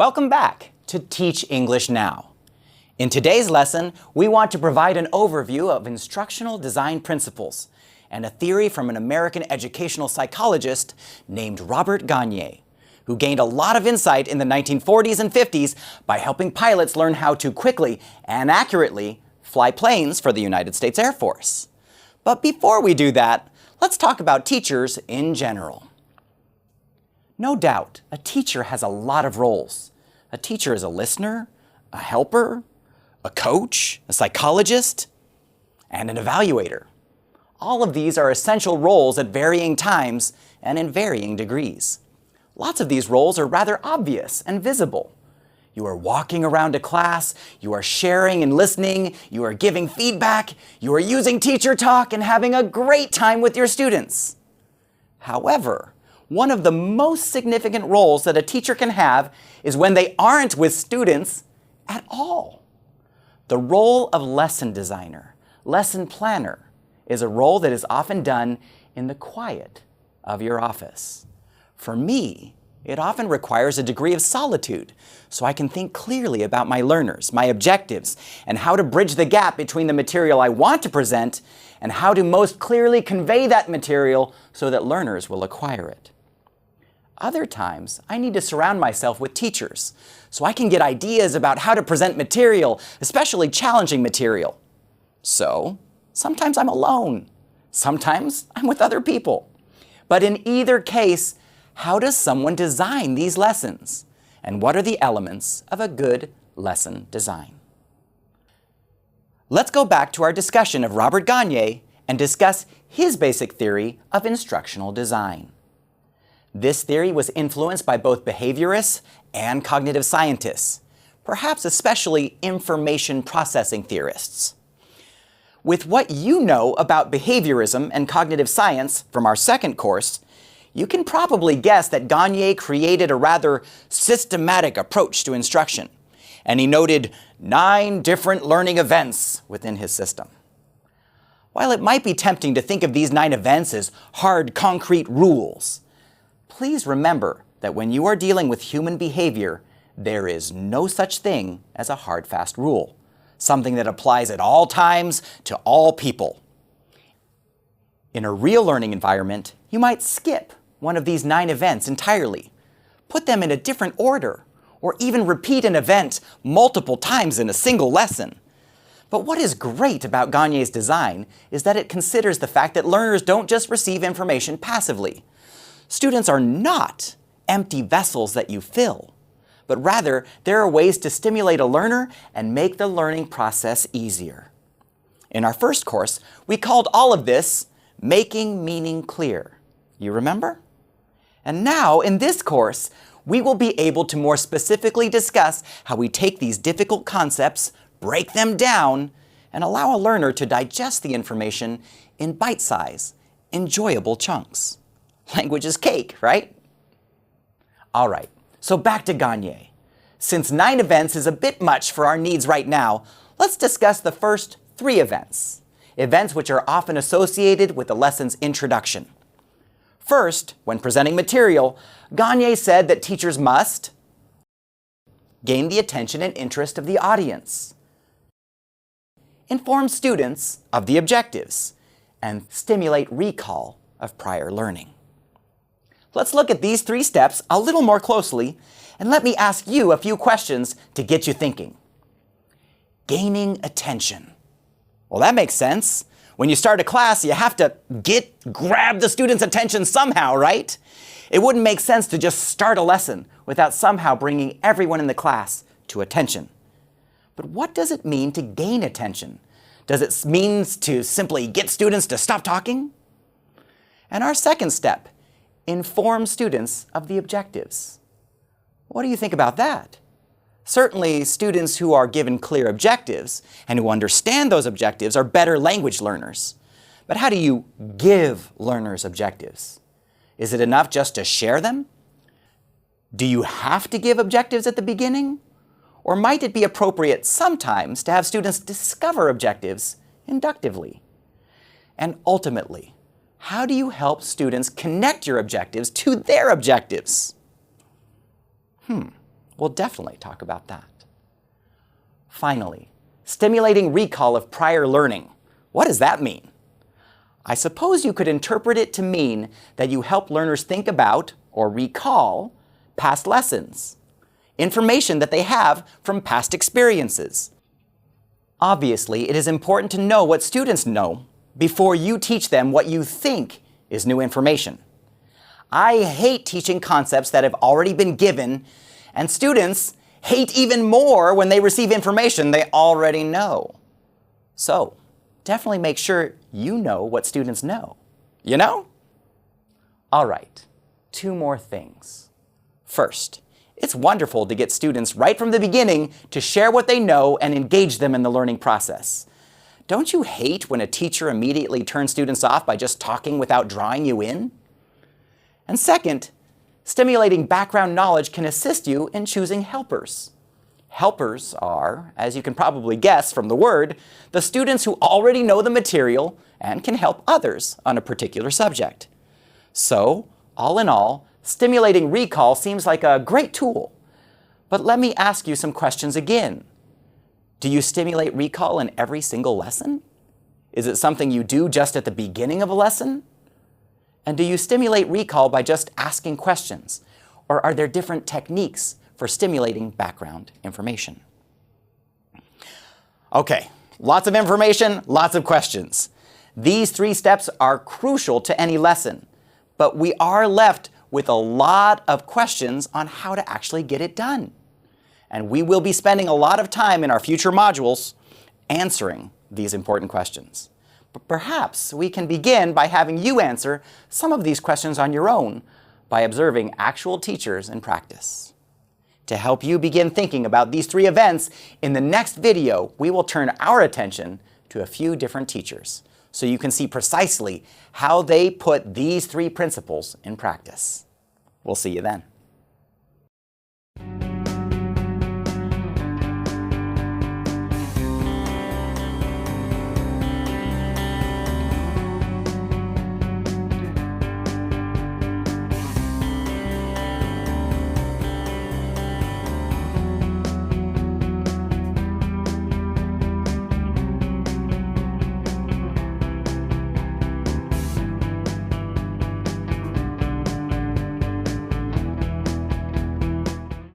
Welcome back to Teach English Now. In today's lesson, we want to provide an overview of instructional design principles and a theory from an American educational psychologist named Robert Gagne, who gained a lot of insight in the 1940s and 50s by helping pilots learn how to quickly and accurately fly planes for the United States Air Force. But before we do that, let's talk about teachers in general. No doubt, a teacher has a lot of roles. A teacher is a listener, a helper, a coach, a psychologist, and an evaluator. All of these are essential roles at varying times and in varying degrees. Lots of these roles are rather obvious and visible. You are walking around a class, you are sharing and listening, you are giving feedback, you are using teacher talk and having a great time with your students. However, one of the most significant roles that a teacher can have is when they aren't with students at all. The role of lesson designer, lesson planner, is a role that is often done in the quiet of your office. For me, it often requires a degree of solitude so I can think clearly about my learners, my objectives, and how to bridge the gap between the material I want to present and how to most clearly convey that material so that learners will acquire it. Other times, I need to surround myself with teachers so I can get ideas about how to present material, especially challenging material. So, sometimes I'm alone. Sometimes I'm with other people. But in either case, how does someone design these lessons? And what are the elements of a good lesson design? Let's go back to our discussion of Robert Gagne and discuss his basic theory of instructional design. This theory was influenced by both behaviorists and cognitive scientists, perhaps especially information processing theorists. With what you know about behaviorism and cognitive science from our second course, you can probably guess that Gagne created a rather systematic approach to instruction, and he noted 9 different learning events within his system. While it might be tempting to think of these 9 events as hard, concrete rules, please remember that when you are dealing with human behavior, there is no such thing as a hard, fast rule, something that applies at all times to all people. In a real learning environment, you might skip one of these 9 events entirely, put them in a different order, or even repeat an event multiple times in a single lesson. But what is great about Gagne's design is that it considers the fact that learners don't just receive information passively. Students are not empty vessels that you fill, but rather there are ways to stimulate a learner and make the learning process easier. In our first course, we called all of this making meaning clear. You remember? And now, in this course, we will be able to more specifically discuss how we take these difficult concepts, break them down, and allow a learner to digest the information in bite-sized, enjoyable chunks. Language is cake, right? All right, so back to Gagne. Since 9 events is a bit much for our needs right now, let's discuss the first 3 events. Events which are often associated with the lesson's introduction. First, when presenting material, Gagne said that teachers must gain the attention and interest of the audience, inform students of the objectives, and stimulate recall of prior learning. Let's look at these 3 steps a little more closely, and let me ask you a few questions to get you thinking. Gaining attention. Well, that makes sense. When you start a class, you have to grab the student's attention somehow, right? It wouldn't make sense to just start a lesson without somehow bringing everyone in the class to attention. But what does it mean to gain attention? Does it mean to simply get students to stop talking? And our second step, inform students of the objectives. What do you think about that? Certainly, students who are given clear objectives and who understand those objectives are better language learners. But how do you give learners objectives? Is it enough just to share them? Do you have to give objectives at the beginning? Or might it be appropriate sometimes to have students discover objectives inductively? And ultimately, how do you help students connect your objectives to their objectives? We'll definitely talk about that. Finally, stimulating recall of prior learning. What does that mean? I suppose you could interpret it to mean that you help learners think about or recall past lessons, information that they have from past experiences. Obviously, it is important to know what students know before you teach them what you think is new information. I hate teaching concepts that have already been given, and students hate even more when they receive information they already know. So, definitely make sure you know what students know. You know? All right, 2 more things. First, it's wonderful to get students right from the beginning to share what they know and engage them in the learning process. Don't you hate when a teacher immediately turns students off by just talking without drawing you in? And second, stimulating background knowledge can assist you in choosing helpers. Helpers are, as you can probably guess from the word, the students who already know the material and can help others on a particular subject. So, all in all, stimulating recall seems like a great tool. But let me ask you some questions again. Do you stimulate recall in every single lesson? Is it something you do just at the beginning of a lesson? And do you stimulate recall by just asking questions? Or are there different techniques for stimulating background information? Okay, lots of information, lots of questions. These 3 steps are crucial to any lesson, but we are left with a lot of questions on how to actually get it done. And we will be spending a lot of time in our future modules answering these important questions. But perhaps we can begin by having you answer some of these questions on your own by observing actual teachers in practice. To help you begin thinking about these 3 events, in the next video, we will turn our attention to a few different teachers so you can see precisely how they put these 3 principles in practice. We'll see you then.